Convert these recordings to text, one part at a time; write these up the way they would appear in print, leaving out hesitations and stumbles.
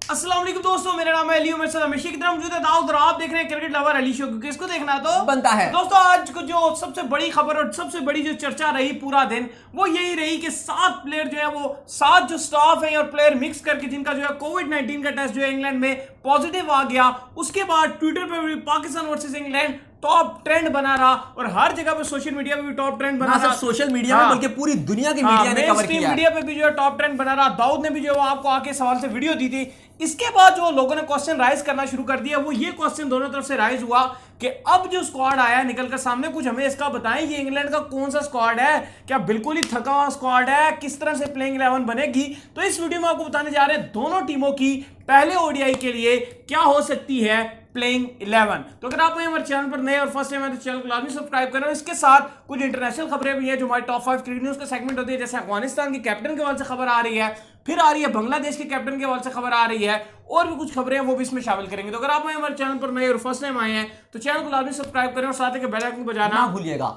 अस्सलाम वालेकुम दोस्तों, मेरा नाम है अली, मेरे साथ हमेशा की तरह मौजूद है दाऊद और आप देख रहे हैं क्रिकेट लवर अली शो। क्योंकि इसको देखना तो बनता है। दोस्तों, आज को जो सबसे बड़ी खबर और सबसे बड़ी जो चर्चा रही पूरा दिन, वो यही रही कि 7 प्लेयर जो है वो 7 जो स्टाफ है और प्लेयर मिक्स करके जिनका जो है कोविड-19 का टेस्ट जो है इंग्लैंड में पॉजिटिव आ गया, उसके बाद ट्विटर पर भी Pakistan versus England top trend बना रहा और हर जगह पे सोशल मीडिया पे भी टॉप ट्रेंड बना रहा। सोशल मीडिया में बल्कि पूरी दुनिया की मीडिया ने कवर किया। मीडिया पे भी जो है टॉप ट्रेंड बना रहा। दाऊद ने भी जो है आपको आके सवाल से वीडियो दी थी। इसके बाद जो लोगों ने क्वेश्चन राइज करना शुरू कर दिया, वो ये क्वेश्चन दोनों तरफ से राइज हुआ कि अब जो स्क्वाड आया निकल कर सामने, कुछ हमें इसका बताएं, ये इंग्लैंड का कौन सा स्क्वाड है, क्या बिल्कुल ही थका हुआ स्क्वाड है, किस तरह से प्लेइंग 11 बनेगी। तो इस वीडियो में आपको बताने जा रहे हैं दोनों टीमों की पहले ओडीआई के लिए क्या हो सकती है प्लेइंग 11। तो अगर आप हमारे चैनल पर नए और फर्स्ट टाइम है तो चैनल को लाजमी सब्सक्राइब करें। इसके साथ कुछ इंटरनेशनल खबरें भी है जो हमारे टॉप 5 क्रिकेट न्यूज का सेगमेंट होती है, जैसे अफगानिस्तान की कैप्टन के हवाले से खबर आ रही है, फिर आ रही है बांग्लादेश के कैप्टन के हवाले से खबर आ रही है, और भी कुछ खबरें हैं वो भी इसमें शामिल करेंगे। तो अगर आप हमारे चैनल पर नए और फर्स्ट टाइम आए हैं तो चैनल को लाजमी सब्सक्राइब करें और साथ ही बेल आइकन को बजाना ना भूलिएगा।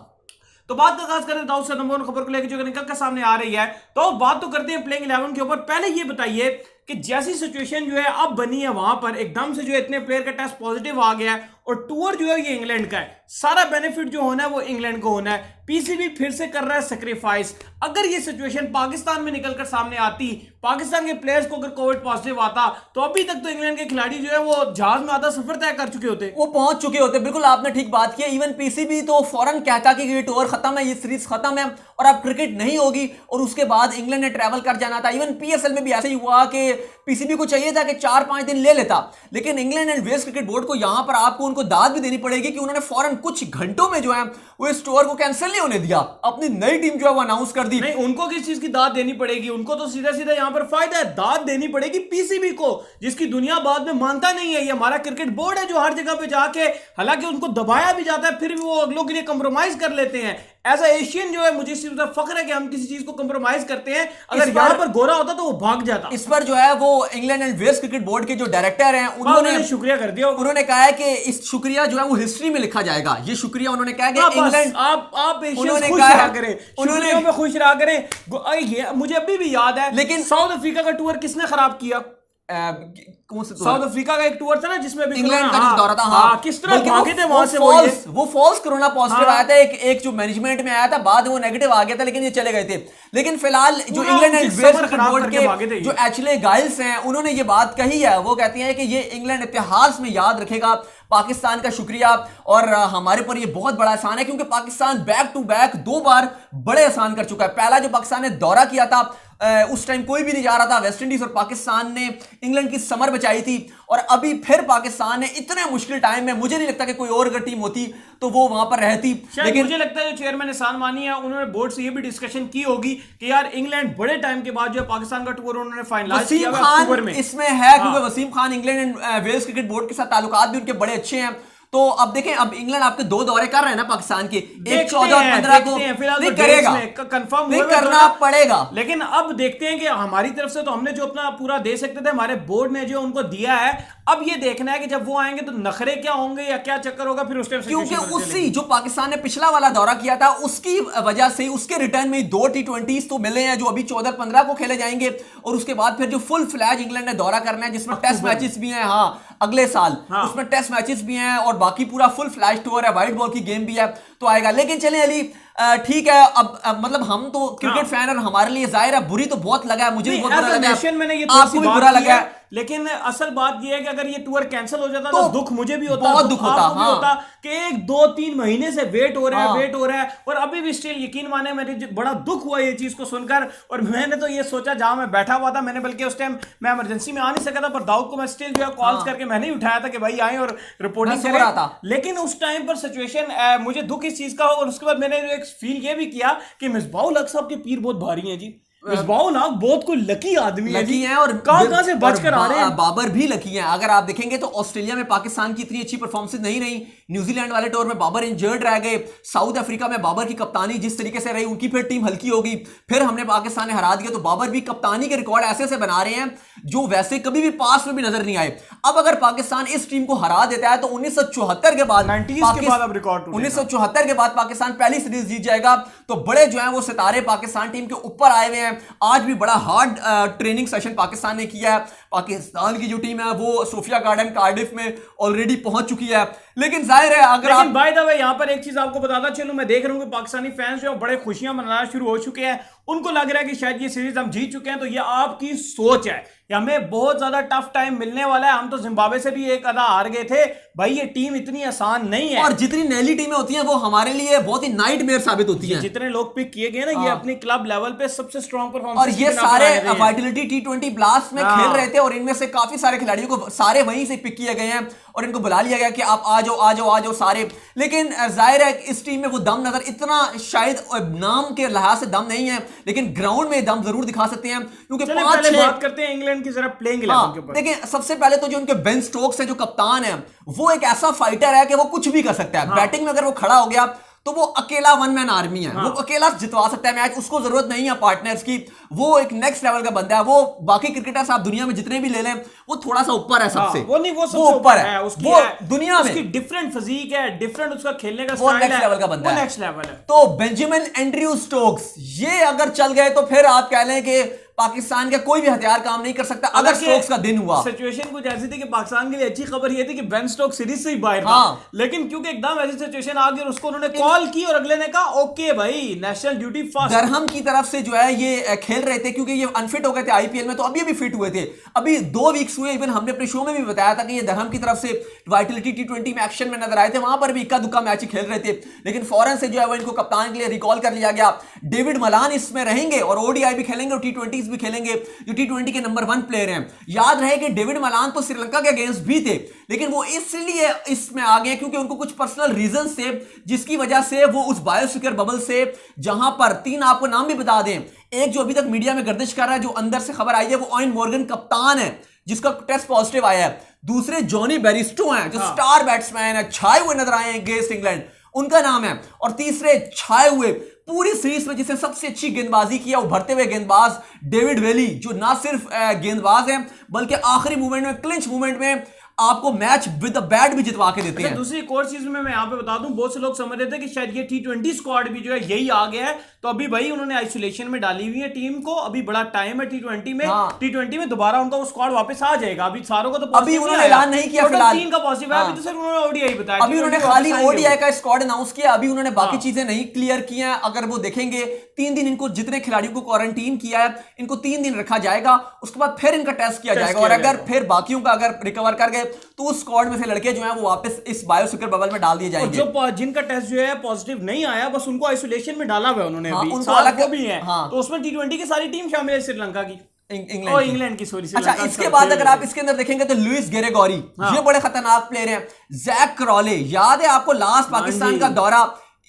तो बात का आगाज करें दाऊद से नंबर 1 खबर को लेकर जो निकल कर सामने आ रही है। तो बात तो करते हैं प्लेइंग 11 के ऊपर। पहले ये बताइए कि जैसी सिचुएशन जो है अब बनी है, वहां पर एकदम से जो इतने प्लेयर का टेस्ट पॉजिटिव आ गया है और टूर जो है ये इंग्लैंड का है, सारा बेनिफिट जो होना है वो इंग्लैंड को होना है। पीसीबी फिर से कर रहा है सैक्रिफाइस। अगर ये सिचुएशन पाकिस्तान में निकलकर सामने आती, पाकिस्तान के प्लेयर्स को अगर कोविड पॉजिटिव आता, तो अभी तक तो इंग्लैंड के खिलाड़ी जो है वो जहाज में आधा सफर तय कर चुके होते, वो पहुंच चुके होते। बिल्कुल आपने ठीक बात की। इवन पीसीबी तो फौरन कहता कि ये टूर खत्म है, ये सीरीज खत्म है और अब क्रिकेट नहीं होगी, और उसके बाद इंग्लैंड ने ट्रैवल कर जाना था। इवन पीएसएल में भी ऐसे ही हुआ कि पीसीबी को चाहिए था कि 4-5 दिन ले लेता, लेकिन England and Wales cricket board को यहां पर आपको उनको दाद भी देनी पड़ेगी कि उन्होंने फौरन कुछ घंटों में जो है वो इस टूर को कैंसिल नहीं होने दिया, अपनी नई टीम जो है वो अनाउंस कर दी। नहीं, उनको किस चीज की दाद देनी पड़ेगी? उनको तो सीधा सीधा यहां पर फायदा है। दाद देनी पड़ेगी पीसीबी को, जिसकी दुनिया बाद में मानता नहीं है। ये हमारा क्रिकेट बोर्ड है जो हर जगह पे जाके, हालांकि उनको दबाया भी जाता है, फिर भी वो अगलों के लिए कंप्रोमाइज कर लेते हैं। एज एशियन जो है मुझे इस चीज पर फख्र है कि हम किसी चीज को कंप्रोमाइज करते हैं। अगर यहां पर गोरा होता तो वो भाग जाता। इस पर जो है वो England and Wales cricket board के जो डायरेक्टर हैं उन्होंने शुक्रिया कर दिया। उन्होंने कहा है कि इस शुक्रिया जो है वो हिस्ट्री में लिखा जाएगा। ये शुक्रिया उन्होंने कहा कि इंग्लैंड आप उन्होंने खुश रहा करें, उन्होंने में खुश रहा करें। मुझे अभी भी याद है, लेकिन साउथ अफ्रीका का टूर किसने खराब किया? कौन से साउथ अफ्रीका का एक टूर था ना जिसमें इंग्लैंड का जो दौरा था, हाँ, किस तरह भागे थे वहां से। वो फॉल्स कोरोना पॉजिटिव आया था, एक जो मैनेजमेंट में आया था, बाद में वो नेगेटिव आ गया था, लेकिन ये चले गए थे। लेकिन फिलहाल जो England and Wales cricket board के जो एचले गाइल्स हैं, उन्होंने ये बात कही है। वो कहती हैं कि ये इंग्लैंड इतिहास में याद रखेगा पाकिस्तान का शुक्रिया, और हमारे पर ये बहुत बड़ा एहसान है क्योंकि पाकिस्तान बैक टू बैक 2 बार बड़े एहसान कर चुका है। पहला जो पाकिस्तान ने दौरा किया था, उस टाइम कोई भी नहीं जा रहा था, वेस्ट इंडीज और पाकिस्तान ने इंग्लैंड की समर बचाई थी, और अभी फिर पाकिस्तान ने इतने मुश्किल टाइम में, मुझे नहीं लगता कि कोई और अगर टीम होती तो वो वहां पर रहती। लेकिन मुझे लगता है जो चेयरमैन एहसान मानी है, उन्होंने बोर्ड से ये भी डिस्कशन की होगी कि यार इंग्लैंड बड़े टाइम के बाद जो पाकिस्तान का टूर उन्होंने फाइनलाइज किया है अक्टूबर में। इसमें है क्योंकि Wasim Khan England and Wales cricket board के साथ ताल्लुकात भी उनके बड़े अच्छे हैं। तो अब देखें, अब इंग्लैंड आपके 2 दौरे कर रहे हैं ना पाकिस्तान के, एक 14 और 15 को नहीं करेगा, कंफर्म नहीं करना पड़ेगा। लेकिन अब देखते हैं कि हमारी तरफ से तो हमने जो अपना पूरा दे सकते थे, हमारे बोर्ड ने जो उनको दिया है, अब ये देखना है कि जब वो आएंगे तो नखरे क्या होंगे या क्या चक्कर होगा फिर उस टाइम। क्योंकि उसी जो पाकिस्तान ने पिछला वाला दौरा किया था उसकी वजह से उसके रिटर्न में 2 T20s तो मिले हैं जो अभी 14-15 को खेले जाएंगे, और उसके बाद फिर जो फुल फ्लैज इंग्लैंड ने दौरा करना है जिसमें टेस्ट मैचेस भी हैं, हाँ अगले साल उसमें टेस्ट मैचेस भी हैं, और बाकी पूरा फुल फ्लैश टूर है, व्हाइट बॉल की गेम भी है, तो आएगा। लेकिन चलें अली, ठीक है, अब मतलब हम तो क्रिकेट फैन और हमारे लिए जाहिर है बुरी तो बहुत लगा है, मुझे भी बहुत बुरा लगा है, आपको भी बुरा लगा है। लेकिन असल बात यह है कि अगर ये टूर कैंसिल हो जाता तो दुख मुझे भी होता, बहुत दुख होता, हाँ। होता कि 1-2-3 महीने से वेट हो रहा है, और अभी भी स्टिल यकीन माने मेरे बड़ा दुख हुआ ये चीज को सुनकर। और मैंने तो ये सोचा, जहां मैं बैठा हुआ था, मैंने बल्कि उस टाइम मैं इमरजेंसी में आ नहीं सका था, पर दाऊद को मैं स्टिल जो है कॉल्स करके मैंने ही उठाया था कि भाई आए और रिपोर्टिंग करें। लेकिन उस टाइम पर सिचुएशन मुझे दुख इस चीज का हो, और उसके बाद मैंने एक फील ये भी किया कि मिसबाहुल हक साहब के पीर बहुत भारी हैं जी। मिसबाहुल हक बहुत कोई लकी आदमी है और कहां से बचकर आ रहे हैं। बाबर भी लकी हैं। अगर आप देखेंगे तो ऑस्ट्रेलिया में पाकिस्तान की इतनी अच्छी परफॉर्मेंस नहीं रही, न्यूजीलैंड वाले टूर में बाबर इंजर्ड रह गए, साउथ अफ्रीका में बाबर की कप्तानी जिस तरीके से रही उनकी फिर टीम हल्की होगी, फिर हमने पाकिस्तान ने हरा दिया, तो बाबर भी कप्तानी के रिकॉर्ड ऐसे से बना रहे हैं जो वैसे कभी भी पास में भी नजर नहीं आए। अब अगर पाकिस्तान इस टीम को हरा देता है तो 1974 के बाद 1974 के बाद पाकिस्तान पहली सीरीज जीत जाएगा। तो बड़े जो है वो सितारे पाकिस्तान टीम के ऊपर आए हुए हैं। आज भी बड़ा हार्ड ट्रेनिंग सेशन पाकिस्तान ने किया है। पाकिस्तान की जो टीम है वो सोफिया गार्डन कार्डिफ में ऑलरेडी पहुंच चुकी है। लेकिन जाहिर है अगर आप बाय द वे यहाँ पर एक चीज आपको बताता चलूं, मैं देख रहा हूँ कि पाकिस्तानी फैंस जो बड़े खुशियां मनाना शुरू हो चुके हैं, उनको लग रहा है कि शायद ये सीरीज हम जीत चुके हैं। तो ये आपकी सोच है, हमें बहुत ज्यादा टफ टाइम मिलने वाला है। हम तो जिम्बाब्वे से भी एक आधा हार गए थे भाई, ये टीम इतनी आसान नहीं है। और जितनी नैली टीमें होती हैं वो हमारे लिए बहुत ही नाइटमेयर साबित होती हैं। जितने लोग पिक किए गए ना, ये अपनी क्लब लेवल पे सबसे स्ट्रॉन्ग परफॉर्मेंस, और ये सारे वाइटलिटी T20 ब्लास्ट में खेल रहे थे और इनमें से काफी सारे खिलाड़ियों को सारे वहीं से पिक किए गए हैं और इनको बुला लिया गया कि आप आ जाओ आ जाओ आ जाओ सारे। लेकिन जाहिर है इस टीम में वो दम नजर इतना शायद नाम के लिहाज से दम नहीं है, लेकिन ग्राउंड में दम जरूर दिखा सकते हैं क्योंकि बात करते हैं इंग्लैंड की जरा प्लेइंग इलेवन के ऊपर। देखिए सबसे पहले तो जो उनके बेन स्टोक्स है जो कप्तान है, वो एक ऐसा फाइटर है कि वो कुछ भी कर सकता है। बैटिंग में अगर वो खड़ा हो गया तो वो अकेला वन मैन आर्मी है, वो अकेला जितवा सकता है मैच, उसको जरूरत नहीं है पार्टनर्स की। वो एक नेक्स्ट लेवल का बंदा है। वो बाकी क्रिकेटर्स आप दुनिया में जितने भी ले लें वो थोड़ा सा ऊपर है सबसे। वो नहीं, वो ऊपर है, वो दुनिया में उसकी डिफरेंट फिजिक है, डिफरेंट उसका खेलने का स्टाइल है, नेक्स्ट लेवल का बंदा है, नेक्स्ट लेवल है। तो बेंजामिन एंड्रयू स्टोक्स ये अगर चल गए तो फिर आप कह लें कि पाकिस्तान का कोई भी हथियार काम नहीं कर सकता अगर स्टोक्स का दिन हुआ। सिचुएशन कुछ ऐसी थी कि पाकिस्तान के लिए अच्छी खबर ये थी कि बेन स्टोक्स सीरीज से ही बाहर था, लेकिन क्योंकि एकदम ऐसी सिचुएशन आ गई और उसको उन्होंने कॉल की और अगले ने कहा ओके भाई नेशनल ड्यूटी फर्स्ट। दरहम की तरफ से जो है ये खेल रहे थे क्योंकि ये अनफिट हो गए थे आईपीएल में, तो अभी अभी फिट हुए थे, अभी 2 वीक्स हुए। इवन हमने अपने शो में भी बताया था कि ये दरहम की तरफ से वाइटलिटी T20 में एक्शन में नजर आए थे, वहां पर भी इक्का दुक्का मैच ही खेल रहे थे, लेकिन फौरन से जो है वो इनको कप्तान के लिए रिकॉल कर लिया गया। डेविड मलान इसमें रहेंगे और ओडीआई भी खेलेंगे और T20s भी खेलेंगे, जो T20 के नंबर 1 प्लेयर हैं। याद रहे कि डेविड मलान तो श्रीलंका के अगेंस्ट भी थे, लेकिन वो इसलिए इसमें आ गए क्योंकि उनको कुछ पर्सनल रीजंस थे जिसकी वजह से वो उस बायोसिक्योर बबल से, जहां पर 3 आपको नाम भी बता दें, एक जो अभी तक मीडिया में गर्दिश कर रहा है, जो अंदर से खबर आई है, वो ऑयन मॉर्गन कप्तान है जिसका टेस्ट पॉजिटिव आया है। दूसरे जॉनी बेरिस्टो हैं जो स्टार बैट्समैन है, छाए हुए नजर आए हैं अगेंस्ट इंग्लैंड, उनका नाम है। और तीसरे छाए हुए पूरी सीरीज में जिसने सबसे अच्छी गेंदबाजी किया उभरते हुए गेंदबाज डेविड वेली, जो ना सिर्फ गेंदबाज हैं बल्कि आखिरी मूवमेंट में, क्लिंच मूवमेंट में आपको मैच विद द बैट भी जितवा के देते हैं। दूसरी एक और चीज में मैं यहाँ पे बता दूं, बहुत से लोग समझ रहे थे कि शायद ये T20 स्क्वाड भी जो है यही आ गया है, तो अभी भाई उन्होंने आइसोलेशन में डाली हुई है टीम को, अभी बड़ा टाइम है T20 में। T20 में दोबारा उनका वो स्क्वाड वापस आ जाएगा। अभी सारों को तो अभी उन्होंने ऐलान नहीं किया फिलहाल, 3 का पॉजिटिव है, अभी तो सिर्फ उन्होंने ओडीआई बताया, अभी उन्होंने खाली ओडीआई का स्क्वाड अनाउंस किया, अभी उन्होंने बाकी चीजें नहीं क्लियर की हैं। अगर वो देखेंगे 3 दिन इनको जितने खिलाड़ियों को क्वारंटीन किया है इनको 3 दिन रखा जाएगा, उसके बाद फिर इनका टेस्ट किया जाएगा और अगर फिर बाकियों का अगर रिकवर कर गए तो उस स्क्वाड में से लड़के जो हैं वो वापस इस बायोसिक्योर बबल में डाल दिए जाएंगे। जो जिनका टेस्ट जो है पॉजिटिव नहीं आया, बस उनको आइसोलेशन में डाला हुआ उन्होंने, उनको अलग भी है। तो उसमें T20 की सारी टीम शामिल है, श्रीलंका की, इंग्लैंड की सॉरी। अच्छा, इसके बाद अगर आप इसके अंदर देखेंगे तो लुइस गेरेगोरी, ये बड़े खतरनाक प्लेयर हैं। जैक क्रॉले, याद है आपको लास्ट पाकिस्तान का दौरा,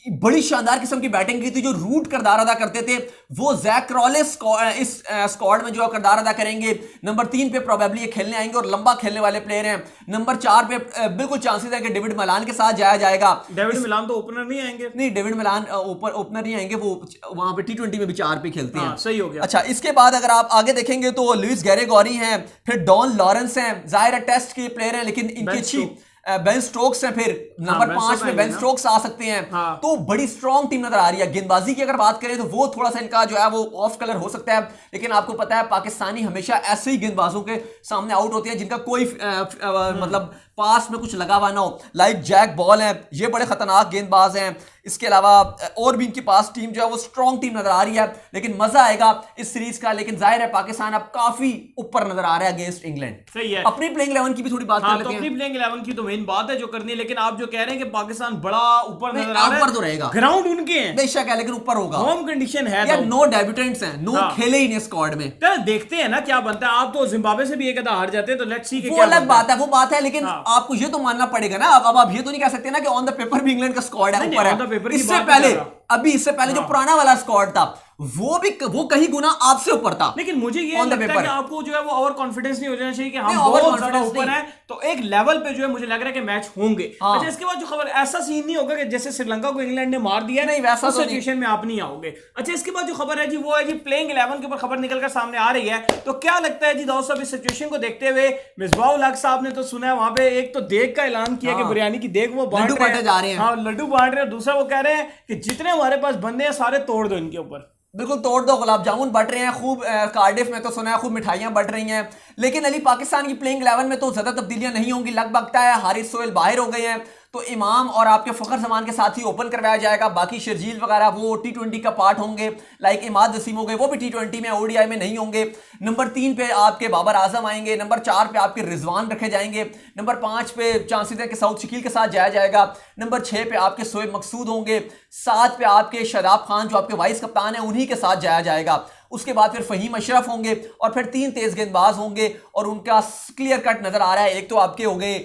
बड़ी शानदार किस्म की बैटिंग की थी, जो रूट किरदार अदा करते थे, वो जैक क्रॉले इस स्क्वाड में जो किरदार अदा करेंगे। नंबर 3 पे प्रोबेबली ये खेलने आएंगे और लंबा खेलने वाले प्लेयर हैं। नंबर 4 पे बिल्कुल चांसेस है कि डेविड मलान के साथ जाया जाएगा। डेविड मलान तो ओपनर नहीं आएंगे, नहीं डेविड मलान ओपनर नहीं आएंगे, वो वहां पे T20 में भी 4 पे खेलते हैं। सही हो गया। अच्छा, इसके बाद अगर आप आगे देखेंगे तो लुइस गेरेगोरी हैं, फिर डॉन लॉरेंस हैं, जाहिर है टेस्ट के प्लेयर हैं लेकिन इनकी अच्छी बेन स्टोक्स है, फिर नंबर 5 में बेन स्टोक्स आ सकते हैं। तो बड़ी स्ट्रॉन्ग टीम नजर आ रही है। गेंदबाजी की अगर बात करें तो वो थोड़ा सा इनका जो है वो ऑफ कलर हो सकता है, लेकिन आपको पता है पाकिस्तानी हमेशा ऐसे ही गेंदबाजों के सामने आउट होते हैं जिनका कोई मतलब पास में कुछ लगा हुआ ना हो, लाइक जैक बॉल है, ये बड़े खतरनाक गेंदबाज हैं। इसके अलावा और भी इनके पास टीम जो है वो स्ट्रॉन्ग टीम नजर आ रही है, लेकिन मजा आएगा इस सीरीज का। लेकिन जाहिर है पाकिस्तान अब काफी ऊपर नजर आ रहा है अगेंस्ट इंग्लैंड। सही है। अपनी प्लेइंग 11 की भी थोड़ी बात कर लेते हैं। अपनी प्लेइंग 11 की तो मेन बात है जो करनी है, लेकिन आप जो कह रहे हैं कि पाकिस्तान बड़ा ऊपर नजर आ रहा है, ऊपर तो रहेगा, ग्राउंड उनके हैं बेशक है, लेकिन ऊपर होगा। होम कंडीशन है यार, नो डेब्यूटेंट्स हैं, नो खेले ही नहीं स्क्वाड में। चल देखते हैं ना क्या बनता है। आप तो जिम्बाब्वे से भी एक आधा हार जाते हैं, तो लेट्स सी वो अलग बात है, वो बात है, लेकिन आपको ये तो मानना पड़ेगा ना। अब आप ये तो नहीं कह सकते ना कि ऑन द पेपर भी इंग्लैंड का स्क्वाड है ऊपर है। इससे पहले जो पुराना वाला स्क्वाड था वो कहीं गुना आपसे ऊपर था। लेकिन मुझे ये लगता है कि आपको जो है वो ओवर कॉन्फिडेंस नहीं हो जाना चाहिए कि हम बहुत ज्यादा ऊपर हैं, तो एक लेवल पे जो है मुझे लग रहा है कि मैच होंगे। अच्छा, इसके बाद जो खबर, ऐसा सीन नहीं होगा कि जैसे श्रीलंका को इंग्लैंड ने मार दिया, नहीं वैसा सिचुएशन में आप नहीं आओगे। अच्छा, इसके बाद जो खबर है जी वो है जी प्लेइंग 11 के ऊपर खबर निकलकर सामने आ रही है। तो क्या लगता है जी दोस्तों, इस सिचुएशन को देखते हुए मिसबाह हक साहब ने तो सुना है वहां पे एक तो देग का ऐलान किया कि बिरयानी की देग वो बांटे जा रहे हैं। हाँ, लड्डू बांट रहे हैं। दूसरा वो कह रहे हैं कि जितने हमारे पास बंदे हैं सारे तोड़ दो इनके ऊपर। बिल्कुल तोड़ दो गुलाब जामुन बट रहे हैं खूब। कार्डिफ में तो सुना है खूब मिठाइयां बट रही हैं, लेकिन अली पाकिस्तान की प्लेइंग 11 में तो ज्यादा तब्दीलियां नहीं होंगी। लगभग है हारिस सोहेल बाहर हो गए हैं, तो इमाम और आपके फखर जमान के साथ ही ओपन करवाया जाएगा। बाकी शर्जील वगैरह वो T20 का पार्ट होंगे, लाइक इमाद वसीम हो गए, वो भी T20 में ODI में नहीं होंगे। नंबर 3 पे आपके बाबर आजम आएंगे, नंबर 4 पे आपके रिजवान रखे जाएंगे, नंबर 5 पे चांसेस है कि साउथ शकील के साथ जाया जाएगा, नंबर 6 पे आपके शोएब मकसूद होंगे, 7 पे आपके शादाब खान जो आपके वाइस कप्तान है उन्हीं के साथ जाया जाएगा। उसके बाद फिर फहीम अशरफ होंगे और फिर 3 तेज गेंदबाज होंगे और उनका क्लियर कट नजर आ रहा है। एक तो आपके हो गए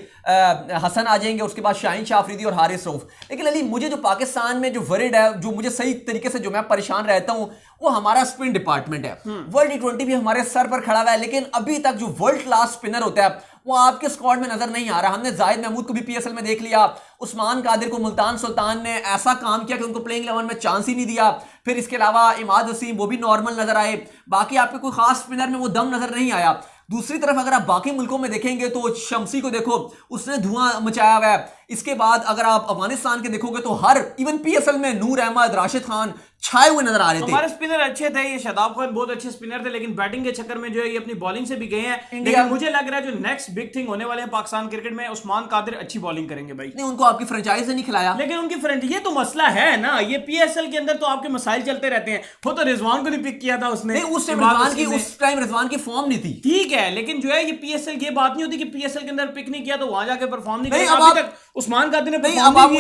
हसन आ जाएंगे, उसके बाद शाहीन शाह अफरीदी और हारिस रऊफ। लेकिन अली मुझे जो पाकिस्तान में जो वरिड है, जो मुझे सही तरीके से जो मैं परेशान रहता हूं, वो हमारा स्पिन डिपार्टमेंट है। वर्ल्ड T20 भी हमारे सर पर खड़ा हुआ है, लेकिन अभी तक जो वर्ल्ड क्लास स्पिनर होता है वो आपके स्क्वाड में नजर नहीं आ रहा। हमने जाहिद महमूद को भी PSL में देख लिया, उस्मान कादिर को मुल्तान सुल्तान ने ऐसा काम किया कि उनको प्लेइंग 11 में चांस ही नहीं दिया। फिर इसके अलावा इमाद वसीम वो भी नॉर्मल नजर आए, बाकी आपके कोई खास स्पिनर में वो दम नजर नहीं आया। दूसरी तरफ अगर आप बाकी मुल्कों में देखेंगे तो शमसी को देखो, उसने धुआं मचाया हुआ है। इसके बाद अगर आप अफगानिस्तान के देखोगे तो हर इवन PSL में नूर अहमद, राशिद खान छाए हुए नजर आ रहे थे। हमारे स्पिनर अच्छे थे, ये शादाब खान बहुत अच्छे स्पिनर थे, लेकिन बैटिंग के चक्कर में जो है ये अपनी बॉलिंग से भी गए हैं। इंडिया मुझे लग रहा है जो नेक्स्ट बिग थिंग होने वाले हैं पाकिस्तान क्रिकेट में, उस्मान कादिर अच्छी बॉलिंग करेंगे भाई। नहीं, उनको आपकी फ्रेंचाइज ने नहीं खिलाया, लेकिन उनकी फ्रेंचाइज, ये तो मसला है ना, ये PSL के अंदर तो आपके मसाइल चलते रहते हैं। वो तो रिजवान को नहीं पिक किया था उसने, उस टाइम रिजवान की फॉर्म नहीं थी, ठीक है, लेकिन जो है ये PSL ये बात नहीं होती कि PSL के अंदर पिक नहीं किया तो वहां जाके परफॉर्म नहीं किया। अभी तक उस्मान कादिर ने अब आप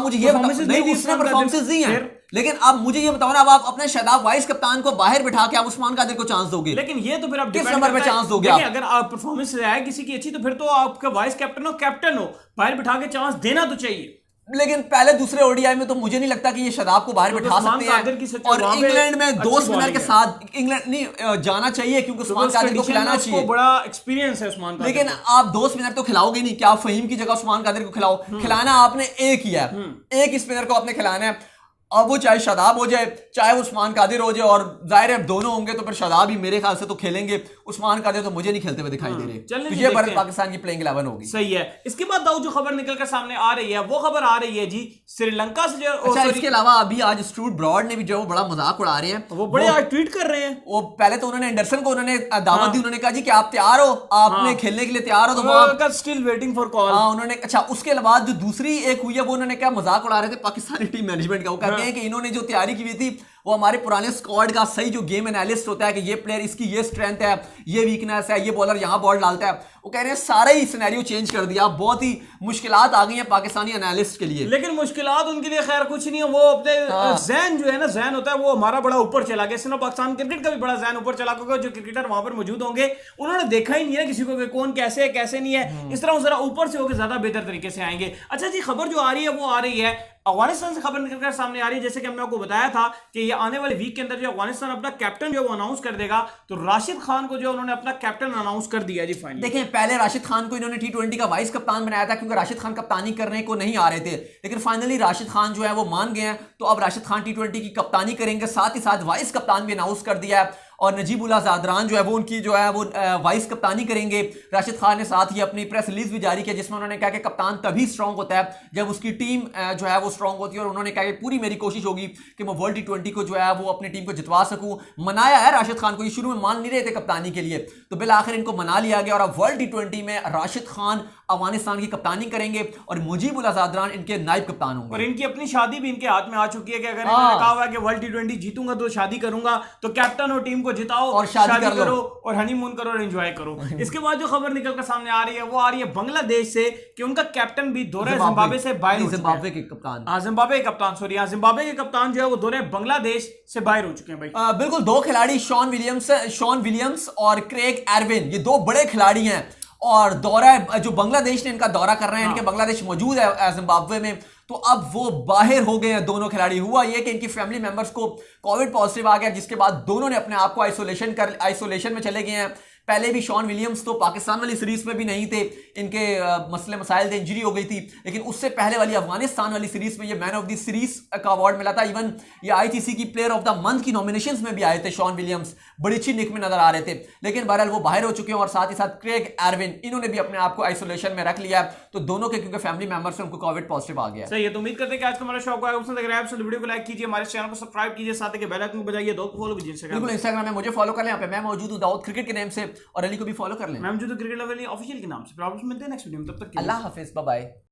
मुझे ये नहीं, उसने परफॉर्मेंसेस दी हैं, लेकिन अब मुझे ये बताओ ना, अब आप अपने शादाब वाइस कप्तान को बाहर बिठा के आप उस्मान कादिर को चांस दोगे? लेकिन ये तो फिर आप किस नंबर पे चांस दोगे? अगर आप परफॉर्मेंस है किसी की अच्छी तो फिर तो आपका वाइस कैप्टन हो, बाहर बिठा के चांस देना तो चाहिए। लेकिन पहले दूसरे ODI में तो मुझे नहीं लगता कि ये शादाब को बाहर बिठा सकते हैं। और इंग्लैंड में 2 स्पिनर के साथ इंग्लैंड नहीं जाना चाहिए, क्योंकि उस्मान कादिर को खिलाना चाहिए, बड़ा एक्सपीरियंस है उस्मान कादिर। लेकिन आप 2 स्पिनर तो खिलाओगे नहीं, क्या आप फहीम की जगह उस्मान कादिर को खिलाओ? खिलाना आपने एक ही है, एक स्पिनर को आपने खिलाना है। अब वो चाहे शादाब हो जाए चाहे उस्मान कादिर हो जाए, और जाहिर है दोनों होंगे तो फिर शादाब ही मेरे ख्याल से तो खेलेंगे, उस्मान कादिर तो मुझे नहीं खेलते हुए दिखाई दे रहे। तो ये भारत पाकिस्तान की प्लेइंग 11 होगी। सही है। इसके बाद दाऊद जो खबर निकल कर सामने आ रही है वो खबर आ रही है जी श्रीलंका से जो, अच्छा इसके अलावा अभी आज स्टूअर्ट ब्रॉड ने भी जो बड़ा मजाक उड़ा रहे हैं, वो बड़े आज ट्वीट कर रहे हैं। वो पहले तो उन्होंने एंडरसन को उन्होंने दावत दी, उन्होंने कहा जी कि आप तैयार हो, आपने खेलने के लिए तैयार हो, तो स्टिल वेटिंग फॉर कॉल। उन्होंने अच्छा उसके बाद जो दूसरी एक हुई है वो उन्होंने क्या मजाक उड़ा रहे थे पाकिस्तानी टीम मैनेजमेंट का। वो कहते हैं कि इन्होंने जो तैयारी की हुई थी वो हमारे पुराने स्क्वाड का सही जो गेम एनालिस्ट होता है कि ये प्लेयर इसकी ये स्ट्रेंथ है, ये वीकनेस है, ये बॉलर यहां बॉल डालता है, वो कह रहे हैं सारा ही सिनेरियो चेंज कर दिया। बहुत ही मुश्किलात आ गई हैं पाकिस्तानी एनालिस्ट के लिए। लेकिन मुश्किलात उनके लिए खैर कुछ नहीं है, वो अपने जहन जो है ना, जहन होता है वो हमारा बड़ा ऊपर चला गया। इसलिए पाकिस्तान क्रिकेट का भी बड़ा जहन ऊपर चला, क्योंकि जो क्रिकेटर वहां पर मौजूद होंगे उन्होंने देखा ही नहीं है किसी को कौन कैसे है कैसे नहीं है, इस तरह जरा ऊपर से होकर ज्यादा बेहतर तरीके से आएंगे। अच्छा जी, खबर जो आ रही है वो आ रही है अफगानिस्तान से, खबर निकलकर सामने आ रही है जैसे कि हमने आपको बताया था कि ये आने वाले वीक के अंदर जो अफगानिस्तान अपना कैप्टन जो वो अनाउंस कर देगा, तो राशिद खान को जो उन्होंने अपना कैप्टन अनाउंस कर दिया जी फाइनली। देखें, पहले राशिद खान को इन्होंने T20 का वाइस कप्तान बनाया था क्योंकि राशिद खान कप्तानी करने को नहीं आ रहे थे, लेकिन फाइनली राशिद खान जो है वो मान गए हैं, तो अब राशिद खान T20 की कप्तानी करेंगे, साथ ही साथ वाइस कप्तान भी अनाउंस कर दिया है। और नजीबुल्लाह ज़ादरान जो है वो उनकी जो है वो वाइस कप्तानी करेंगे। राशिद खान ने साथ ही अपनी प्रेस रिलीज भी जारी किया जिसमें उन्होंने कहा कि कप्तान तभी स्ट्रांग होता है जब उसकी टीम जो है वो स्ट्रांग होती है, और उन्होंने कहा कि पूरी मेरी कोशिश होगी कि मैं वर्ल्ड T20 को जो है वो अपनी टीम को जितवा सकूं। मनाया है राशिद खान को, ये शुरू में मान नहीं रहे थे कप्तानी के लिए, तो बिल आखिर इनको मना लिया गया और अब वर्ल्ड T20 में राशिद खान अफगानिस्तान की कप्तानी करेंगे और मुजीबुल्लाह ज़ादरान इनके नायब कप्तान होंगे। और इनकी अपनी शादी भी इनके हाथ में आ चुकी है कि अगर इन्होंने कहा हुआ है कि वर्ल्ड T20 जीतूंगा तो शादी करूंगा, तो कैप्टन और टीम को जिताओ और शादी करो और हनीमून करो और एंजॉय करो। इसके बाद जो खबर निकल कर सामने आ रही है वो आ रही है बांग्लादेश से कि उनका कैप्टन भी दौरे जिम्बाब्वे से बाहर, जिम्बाब्वे के कप्तान, जिम्बाब्वे के कप्तान सॉरी जिम्बाब्वे के कप्तान जो है वो दौरे बांग्लादेश से बाहर हो चुके हैं भाई। बिल्कुल, 2 खिलाड़ी शॉन विलियम्स और क्रेग एरविन, ये 2 बड़े खिलाड़ी हैं और दौरा जो बांग्लादेश ने इनका दौरा कर रहे हैं, इनके बांग्लादेश मौजूद है जिम्बाब्वे में, तो अब वो बाहर हो गए हैं दोनों खिलाड़ी। हुआ ये कि इनकी फैमिली मेंबर्स को कोविड पॉजिटिव आ गया, जिसके बाद दोनों ने अपने आप को आइसोलेशन में चले गए हैं। पहले भी शॉन विलियम्स तो पाकिस्तान वाली सीरीज में भी नहीं थे, इनके मसले मसाइल थे, इंजरी हो गई थी, लेकिन उससे पहले वाली अफगानिस्तान वाली सीरीज में ये मैन ऑफ द सीरीज का अवार्ड मिला था। इवन ये आईसीसी की प्लेयर ऑफ द मंथ की नॉमिनेशंस में भी आए थे शॉन विलियम्स, बड़ी अच्छी निक में नजर आ रहे थे, लेकिन बहरहाल वो बाहर हो चुके हैं। और साथ ही साथ क्रेग एरविन, इन्होंने भी अपने आप को आइसोलेशन में रख लिया, तो दोनों के क्योंकि फैमिली मेंबर्स से उनको कोविड पॉजिटिव आ गया। सही है, तो उम्मीद करते हैं कि आज का हमारा शो आपको पसंद लग रहा है। वीडियो को लाइक कीजिए, हमारे चैनल को सब्सक्राइब कीजिए, साथ ही बेल आइकन को बजाइए, दो को फॉलो कीजिए बिल्कुल इंस्टाग्राम में मुझे फॉलो कर लें, यहाँ पे मैं मौजूद हूँ दाऊद क्रिकेट के नेम से, और अली को भी फॉलो कर लें, मैं मौजूद हूँ क्रिकेट लेवल ऑफिशियल के नाम से। प्रॉब्लम्स मिलते हैं नेक्स्ट वीडियो में, तब तक अल्लाह हाफिज, बाय बाय।